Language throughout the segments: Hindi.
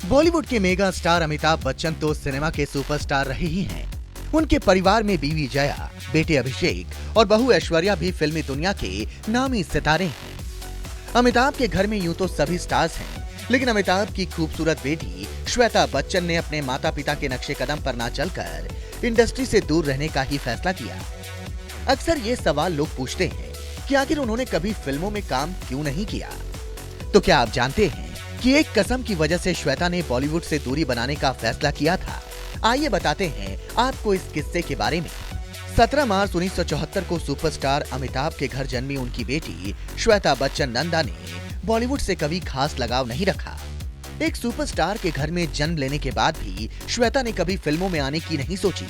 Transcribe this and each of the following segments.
बॉलीवुड के मेगा स्टार अमिताभ बच्चन तो सिनेमा के सुपरस्टार रहे ही हैं। उनके परिवार में बीवी जया, बेटे अभिषेक और बहू ऐश्वर्या भी फिल्मी दुनिया के नामी सितारे हैं। अमिताभ के घर में यूं तो सभी स्टार्स हैं, लेकिन अमिताभ की खूबसूरत बेटी श्वेता बच्चन ने अपने माता पिता के नक्शे कदम पर न चलकर इंडस्ट्री से दूर रहने का ही फैसला किया। अक्सर ये सवाल लोग पूछते हैं कि आखिर उन्होंने कभी फिल्मों में काम क्यों नहीं किया। तो क्या आप जानते हैं कि एक कसम की वजह से श्वेता ने बॉलीवुड से दूरी बनाने का फैसला किया था? आइए बताते हैं आपको इस किस्से के बारे में। 17 मार्च 1974 को सुपरस्टार अमिताभ के घर जन्मी उनकी बेटी श्वेता बच्चन नंदा ने बॉलीवुड से कभी खास लगाव नहीं रखा। एक सुपरस्टार के घर में जन्म लेने के बाद भी श्वेता ने कभी फिल्मों में आने की नहीं सोची।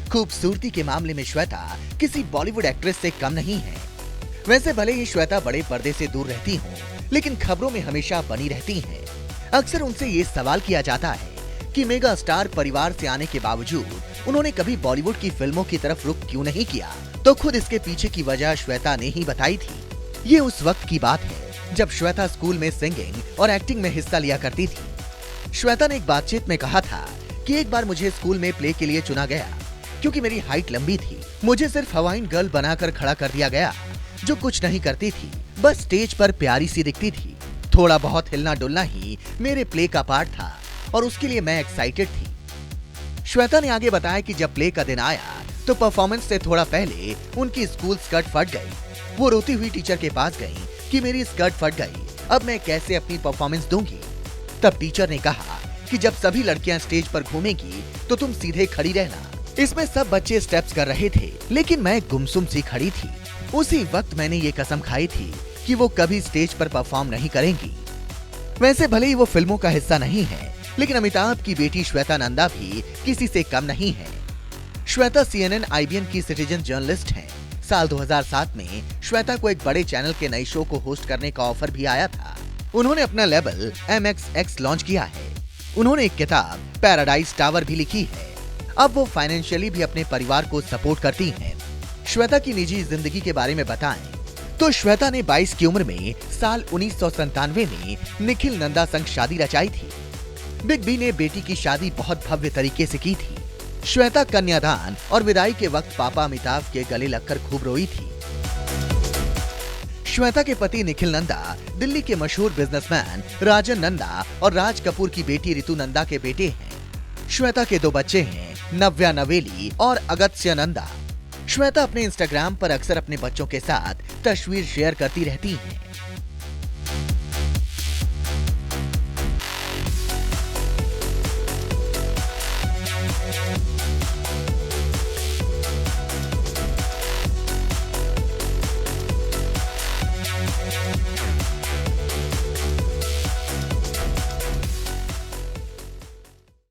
खूबसूरती के मामले में श्वेता किसी बॉलीवुड एक्ट्रेस से कम नहीं है। वैसे भले ही श्वेता बड़े पर्दे से दूर रहती हों, लेकिन खबरों में हमेशा बनी रहती हैं। अक्सर उनसे ये सवाल किया जाता है कि मेगा स्टार परिवार से आने के बावजूद उन्होंने कभी बॉलीवुड की फिल्मों की तरफ रुख क्यों नहीं किया। तो खुद इसके पीछे की वजह श्वेता ने ही बताई थी। ये उस वक्त की बात है जब श्वेता स्कूल में सिंगिंग और एक्टिंग में हिस्सा लिया करती थी। श्वेता ने एक बातचीत में कहा था कि एक बार मुझे स्कूल में प्ले के लिए चुना गया क्योंकि मेरी हाइट लंबी थी। मुझे सिर्फ हवाइन गर्ल बनाकर खड़ा कर दिया गया, जो कुछ नहीं करती थी, बस स्टेज पर प्यारी सी दिखती थी। थोड़ा बहुत हिलना डुलना ही मेरे प्ले का पार्ट था और उसके लिए मैं एक्साइटेड थी। श्वेता ने आगे बताया कि जब प्ले का दिन आया तो परफॉर्मेंस से थोड़ा पहले उनकी स्कूल स्कर्ट फट गई। वो रोती हुई टीचर के पास गई कि मेरी स्कर्ट फट गई, अब मैं कैसे अपनी परफॉर्मेंस दूंगी। तब टीचर ने कहा कि जब सभी लड़कियां स्टेज पर घूमेंगी तो तुम सीधे खड़ी रहना। इसमें सब बच्चे स्टेप्स कर रहे थे, लेकिन मैं गुमसुम सी खड़ी थी। उसी वक्त मैंने ये कसम खाई थी कि वो कभी स्टेज पर परफॉर्म नहीं करेंगी। वैसे भले ही वो फिल्मों का हिस्सा नहीं है, लेकिन अमिताभ की बेटी श्वेता नंदा भी किसी से कम नहीं है। श्वेता CNN IBN की सिटीजन जर्नलिस्ट हैं। साल 2007 में श्वेता को एक बड़े चैनल के नए शो को होस्ट करने का ऑफर भी आया था। उन्होंने अपना लेबल MXX लॉन्च किया है। उन्होंने एक किताब पैराडाइज टावर भी लिखी है। अब वो फाइनेंशियली भी अपने परिवार को सपोर्ट करती हैं। श्वेता की निजी जिंदगी के बारे में बताएं तो श्वेता ने 22 की उम्र में साल 1997 में निखिल नंदा संग शादी रचाई थी। बिग बी ने बेटी की शादी बहुत भव्य तरीके से की थी। श्वेता कन्यादान और विदाई के वक्त पापा अमिताभ के गले लगकर खूब रोई थी। श्वेता के पति निखिल नंदा दिल्ली के मशहूर बिजनेसमैन राजन नंदा और राज कपूर की बेटी रितु नंदा के बेटे हैं। श्वेता के 2 बच्चे हैं, नव्या नवेली और अगत्य नंदा। श्वेता अपने इंस्टाग्राम पर अक्सर अपने बच्चों के साथ तस्वीर शेयर करती रहती हैं।